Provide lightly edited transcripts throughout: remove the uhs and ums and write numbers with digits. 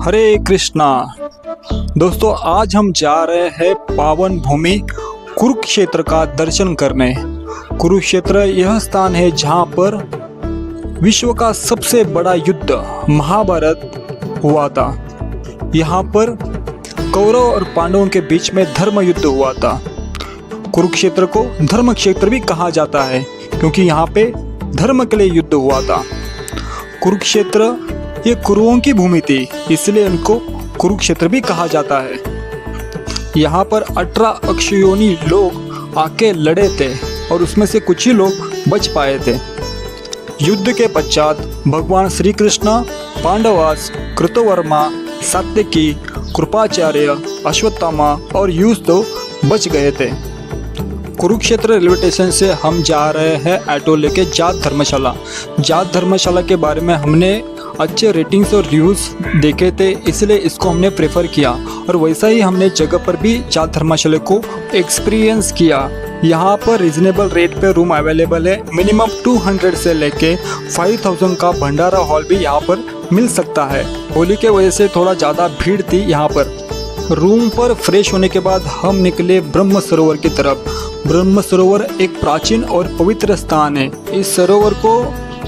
हरे कृष्णा। दोस्तों, आज हम जा रहे हैं पावन भूमि कुरुक्षेत्र का दर्शन करने। कुरुक्षेत्र यह स्थान है जहां पर विश्व का सबसे बड़ा युद्ध महाभारत हुआ था। यहाँ पर कौरव और पांडवों के बीच में धर्म युद्ध हुआ था। कुरुक्षेत्र को धर्म क्षेत्र भी कहा जाता है क्योंकि यहाँ पे धर्म के लिए युद्ध हुआ था। कुरुक्षेत्र ये कुरुओं की भूमि थी, इसलिए इनको कुरुक्षेत्र भी कहा जाता है। यहाँ पर 18 अक्षयोनी लोग आके लड़े थे और उसमें से कुछ ही लोग बच पाए थे। युद्ध के पश्चात भगवान श्री कृष्ण, पांडवास, कृतवर्मा, सात्यकी, कृपाचार्य, अश्वत्थामा और युधिष्ठिर बच गए थे। कुरुक्षेत्र रेलवे स्टेशन से हम जा रहे हैं ऑटो लेके जाट धर्मशाला। जाट धर्मशाला के बारे में हमने अच्छे रेटिंग्स और रिव्यूज़ देखे थे, इसलिए इसको हमने प्रेफर किया और वैसा ही हमने जगह पर भी जाट धर्मशाला को एक्सपीरियंस किया। यहाँ पर रिजनेबल रेट पे रूम अवेलेबल है। मिनिमम 200 से लेके 5000 का भंडारा हॉल भी यहाँ पर मिल सकता है। होली के वजह से थोड़ा ज़्यादा भीड़ थी यहाँ पर। रूम पर फ्रेश होने के बाद हम निकले ब्रह्म सरोवर की तरफ। ब्रह्म सरोवर एक प्राचीन और पवित्र स्थान है। इस सरोवर को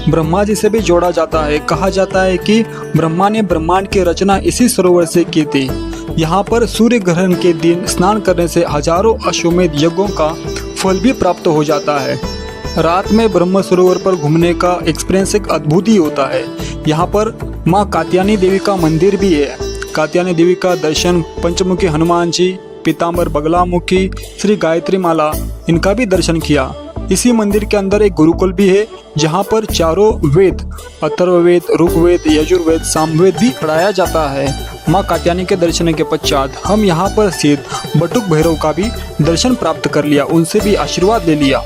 ब्रह्मा जी से भी जोड़ा जाता है। कहा जाता है कि ब्रह्मा ने ब्रह्मांड की रचना इसी सरोवर से की थी। यहाँ पर सूर्य ग्रहण के दिन स्नान करने से हजारों अश्वमेध यज्ञों का फल भी प्राप्त हो जाता है। रात में ब्रह्म सरोवर पर घूमने का एक्सपीरियंस एक अद्भुत ही होता है। यहाँ पर माँ कात्यायनी देवी का मंदिर भी है। कात्यायनी देवी का दर्शन, पंचमुखी हनुमान जी, पीताम्बर बगलामुखी, श्री गायत्री माला, इनका भी दर्शन किया। इसी मंदिर के अंदर एक गुरुकुल भी है जहाँ पर चारों वेद, अथर्ववेद, ऋग्वेद, यजुर्वेद, सामवेद भी पढ़ाया जाता है। माँ कात्यायनी के दर्शन के पश्चात हम यहाँ पर स्थित बटुक भैरव का भी दर्शन प्राप्त कर लिया, उनसे भी आशीर्वाद ले लिया।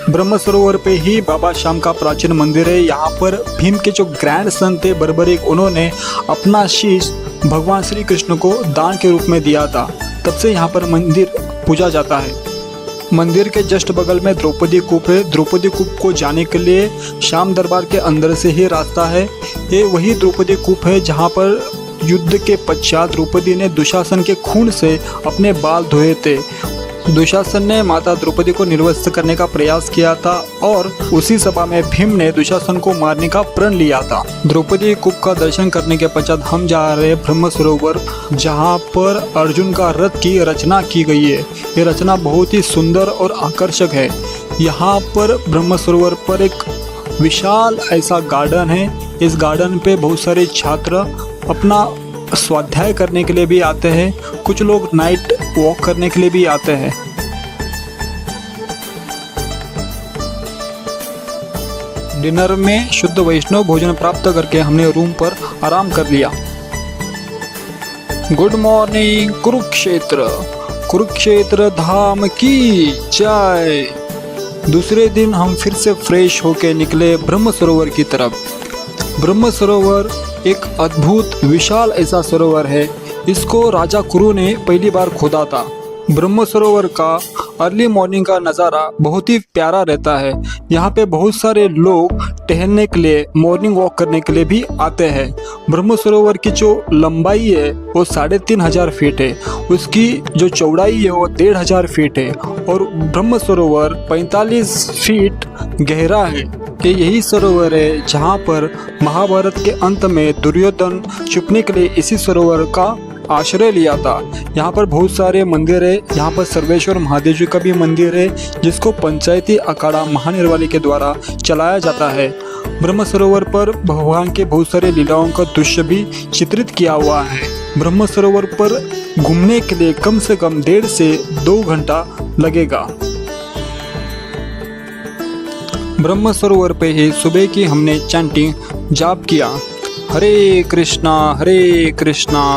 ब्रह्म सरोवर पे ही बाबा श्याम का प्राचीन मंदिर है। यहाँ पर भीम के जो ग्रैंड सन थे बर्बरिक, उन्होंने अपना शीश भगवान श्री कृष्ण को दान के रूप में दिया था। तब से यहाँ पर मंदिर पूजा जाता है। मंदिर के जस्ट बगल में द्रौपदी कूप है। द्रौपदी कूप को जाने के लिए श्याम दरबार के अंदर से ही रास्ता है। ये वही द्रौपदी कूप है जहाँ पर युद्ध के पश्चात द्रौपदी ने दुशासन के खून से अपने बाल धोए थे। दुशासन ने माता द्रौपदी को निर्वस्त्र करने का प्रयास किया था और उसी सभा में भीम ने दुशासन को मारने का प्रण लिया था। द्रौपदी कूप का दर्शन करने के पश्चात हम जा रहे हैं ब्रह्म सरोवर, जहाँ पर अर्जुन का रथ की रचना की गई है। ये रचना बहुत ही सुंदर और आकर्षक है। यहाँ पर ब्रह्म सरोवर पर एक विशाल ऐसा गार्डन है। इस गार्डन पे बहुत सारे छात्र अपना स्वाध्याय करने के लिए भी आते हैं। कुछ लोग नाइट वॉक करने के लिए भी आते हैं। डिनर में शुद्ध वैष्णव भोजन प्राप्त करके हमने रूम पर आराम कर लिया। Good morning Kurukshetra. कुरुक्षेत्र धाम की जय। दूसरे दिन हम फिर से फ्रेश होके निकले ब्रह्म सरोवर की तरफ। ब्रह्म सरोवर एक अद्भुत विशाल ऐसा सरोवर है। इसको राजा कुरु ने पहली बार खोदा था। ब्रह्म सरोवर का अर्ली मॉर्निंग का नज़ारा बहुत ही प्यारा रहता है। यहाँ पे बहुत सारे लोग टहलने के लिए, मॉर्निंग वॉक करने के लिए भी आते हैं। ब्रह्म सरोवर की जो लंबाई है वो 3500 फीट है। उसकी जो चौड़ाई है वो 1500 फीट है और ब्रह्म सरोवर 45 फीट गहरा है। यही सरोवर है जहाँ पर महाभारत के अंत में दुर्योधन छुपने के लिए इसी सरोवर का आश्रय लिया था। यहाँ पर बहुत सारे मंदिर है। यहाँ पर सर्वेश्वर महादेव जी का भी मंदिर है जिसको पंचायती अखाड़ा महानिर्वाली के द्वारा चलाया जाता है। ब्रह्म सरोवर पर भगवान के बहुत सारे लीलाओं का दृश्य भी चित्रित किया हुआ है। ब्रह्म सरोवर पर घूमने के लिए कम से कम 1.5 से 2 घंटा लगेगा। ब्रह्म सरोवर पे ही सुबह की हमने चैंटिंग जाप किया। हरे कृष्णा कृष्णा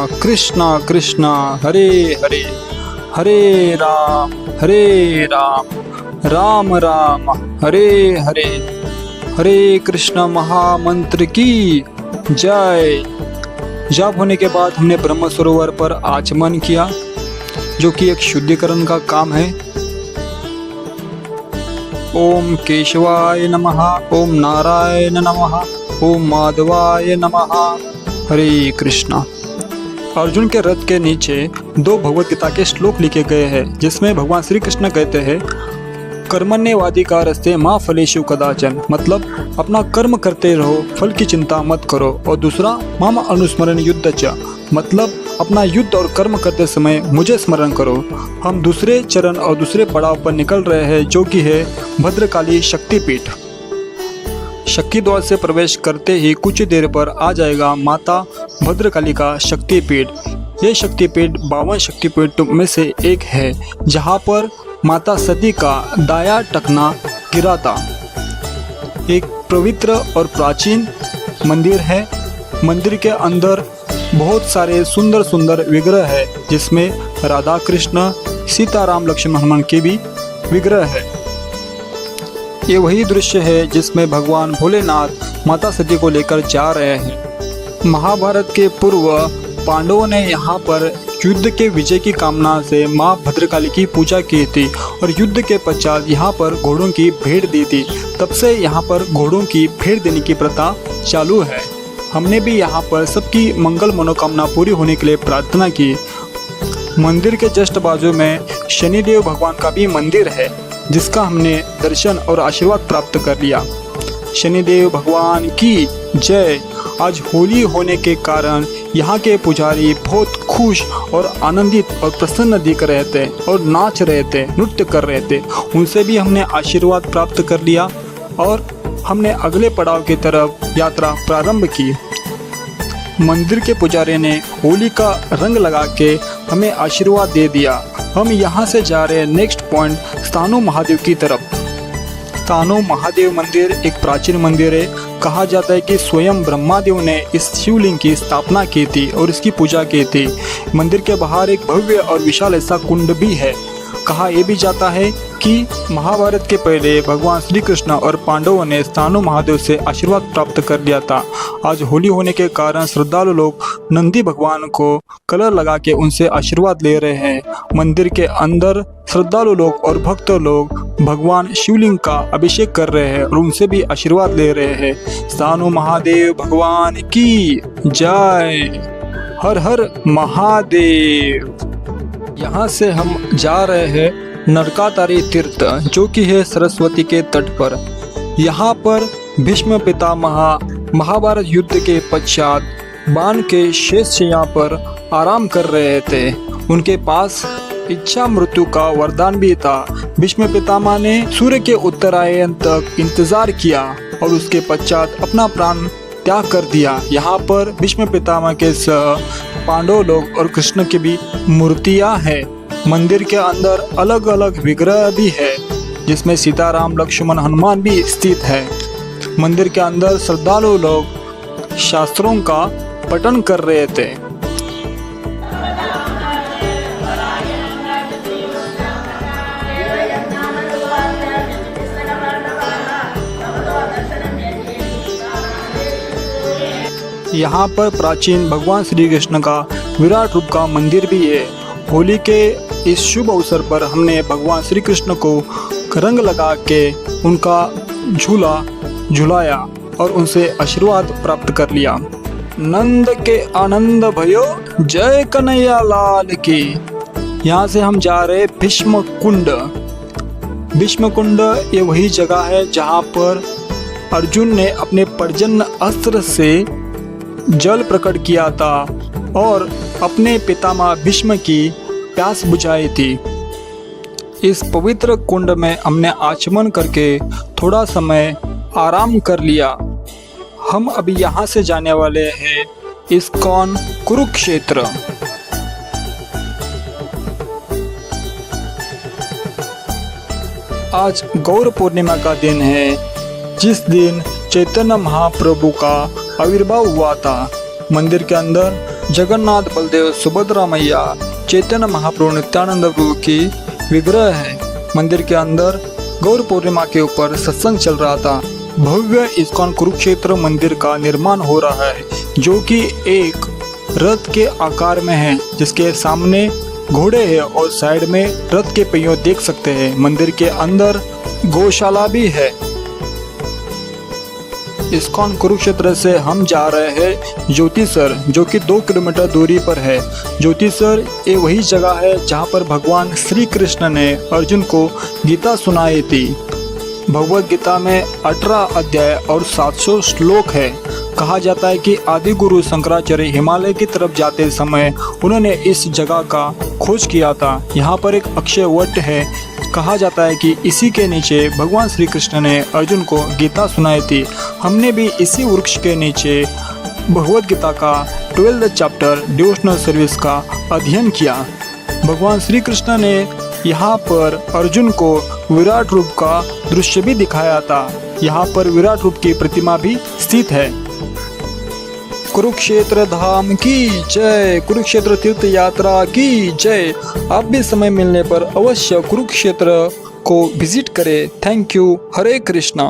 कृष्णा हरे हरे, हरे राम राम राम हरे हरे। हरे कृष्ण महामंत्र की जय। जाप होने के बाद हमने ब्रह्म सरोवर पर आचमन किया, जो कि एक शुद्धिकरण का काम है। ओम केशवाय नमः, ओम नारायण नमः, ओम माधवाय नमः। हरे कृष्णा। अर्जुन के रथ के नीचे 2 भगवत गीता के श्लोक लिखे गए हैं, जिसमें भगवान श्री कृष्ण कहते हैं कर्मण्येवाधिकारस्ते मा फलेषु कदाचन, मतलब अपना कर्म करते रहो, फल की चिंता मत करो। और दूसरा माम अनुस्मरण युद्ध च, मतलब अपना युद्ध और कर्म करते समय मुझे स्मरण करो। हम दूसरे चरण और दूसरे पड़ाव पर निकल रहे हैं, जो कि है भद्रकाली शक्तिपीठ। शक्ति द्वार से प्रवेश करते ही कुछ देर पर आ जाएगा माता भद्रकाली का शक्तिपीठ। ये शक्तिपीठ 52 शक्तिपीठ में से एक है, जहाँ पर माता सती का दाया टखना गिरा था। एक पवित्र और प्राचीन मंदिर है। मंदिर के अंदर बहुत सारे सुंदर सुंदर विग्रह है, जिसमें राधा कृष्ण, सीताराम, लक्ष्मण, हनुमान के भी विग्रह है। ये वही दृश्य है जिसमें भगवान भोलेनाथ माता सती को लेकर जा रहे हैं। महाभारत के पूर्व पांडवों ने यहाँ पर युद्ध के विजय की कामना से माँ भद्रकाली की पूजा की थी और युद्ध के पश्चात यहाँ पर घोड़ों की भेंट दी थी। तब से यहाँ पर घोड़ों की भेंट देने की प्रथा चालू है। हमने भी यहाँ पर सबकी मंगल मनोकामना पूरी होने के लिए प्रार्थना की। मंदिर के जस्ट बाजू में शनिदेव भगवान का भी मंदिर है, जिसका हमने दर्शन और आशीर्वाद प्राप्त कर लिया। शनिदेव भगवान की जय। आज होली होने के कारण यहाँ के पुजारी बहुत खुश और आनंदित और प्रसन्न दिख रहे थे और नाच रहे थे, नृत्य कर रहे थे। उनसे भी हमने आशीर्वाद प्राप्त कर लिया और हमने अगले पड़ाव की तरफ यात्रा प्रारंभ की। मंदिर के पुजारी ने होली का रंग लगा के हमें आशीर्वाद दे दिया। हम यहाँ से जा रहे हैं नेक्स्ट पॉइंट स्थानु महादेव की तरफ। स्थानु महादेव मंदिर एक प्राचीन मंदिर है। कहा जाता है कि स्वयं ब्रह्मादेव ने इस शिवलिंग की स्थापना की थी और इसकी पूजा की थी। मंदिर के बाहर एक भव्य और विशाल ऐसा कुंड भी है। कहा यह भी जाता है कि महाभारत के पहले भगवान श्री कृष्ण और पांडवों ने स्थानु महादेव से आशीर्वाद प्राप्त कर लिया था। आज होली होने के कारण श्रद्धालु लोग नंदी भगवान को कलर लगा के उनसे आशीर्वाद ले रहे हैं। मंदिर के अंदर श्रद्धालु लोग और भक्त लोग भगवान शिवलिंग का अभिषेक कर रहे हैं और उनसे भी आशीर्वाद ले रहे हैं। स्थानु महादेव भगवान की जय। हर हर महादेव। यहाँ से हम जा रहे हैं नरकातारी तीर्थ, जो कि है सरस्वती के तट पर। यहाँ पर भीष्म पितामह महाभारत युद्ध के पश्चात बाण के शेष यहाँ पर आराम कर रहे थे। उनके पास इच्छा मृत्यु का वरदान भी था। भीष्म पितामह ने सूर्य के उत्तरायण तक इंतजार किया और उसके पश्चात अपना प्राण त्याग कर दिया। यहाँ पर भीष्म पितामह के सह पांडव लोग और कृष्ण की भी मूर्तियाँ हैं। मंदिर के अंदर अलग अलग विग्रह भी है, जिसमें सीताराम, लक्ष्मण, हनुमान भी स्थित है। मंदिर के अंदर श्रद्धालु लोग शास्त्रों का पठन कर रहे थे। यहाँ पर प्राचीन भगवान श्री कृष्ण का विराट रूप का मंदिर भी है। होली के इस शुभ अवसर पर हमने भगवान श्री कृष्ण को रंग लगा के उनका झूला झुलाया और उनसे आशीर्वाद प्राप्त कर लिया। नंद के आनंद भयो, जय कन्हैया लाल की। यहाँ से हम जा रहे भीष्म कुंड। भीष्म कुंड ये वही जगह है जहाँ पर अर्जुन ने अपने पर्जन्य अस्त्र से जल प्रकट किया था और अपने पितामह भीष्म की प्यास बुझाई थी। इस पवित्र कुंड में हमने आचमन करके थोड़ा समय आराम कर लिया। हम अभी यहाँ से जाने वाले हैं इस्कॉन कुरुक्षेत्र। आज गौर पूर्णिमा का दिन है, जिस दिन चैतन्य महाप्रभु का आविर्भाव हुआ था। मंदिर के अंदर जगन्नाथ, बलदेव, सुभद्रा मैया, चैतन्य महाप्रभु, नित्यानंद प्रभु की विग्रह है। मंदिर के अंदर गौर पूर्णिमा के ऊपर सत्संग चल रहा था। भव्य इस्कॉन कुरुक्षेत्र मंदिर का निर्माण हो रहा है, जो कि एक रथ के आकार में है, जिसके सामने घोड़े हैं और साइड में रथ के पहियों देख सकते हैं। मंदिर के अंदर गौशाला भी है। इस्कॉन कुरुक्षेत्र से हम जा रहे हैं ज्योतिसर, जो कि 2 किलोमीटर दूरी पर है। ज्योतिसर ये वही जगह है जहाँ पर भगवान श्री कृष्ण ने अर्जुन को गीता सुनाई थी। भगवद गीता में 18 अध्याय और 700 श्लोक है। कहा जाता है कि आदि गुरु शंकराचार्य हिमालय की तरफ जाते समय उन्होंने इस जगह का खोज किया था। यहाँ पर एक अक्षय वट है। कहा जाता है कि इसी के नीचे भगवान श्री कृष्ण ने अर्जुन को गीता सुनाई थी। हमने भी इसी वृक्ष के नीचे भगवद गीता का 12th चैप्टर डिवोशनल सर्विस का अध्ययन किया। भगवान श्री कृष्ण ने यहाँ पर अर्जुन को विराट रूप का दृश्य भी दिखाया था। यहाँ पर विराट रूप की प्रतिमा भी स्थित है। कुरुक्षेत्र धाम की जय, कुरुक्षेत्र तीर्थ यात्रा की जय। आप भी समय मिलने पर अवश्य कुरुक्षेत्र को विजिट करें। Thank you. हरे कृष्णा।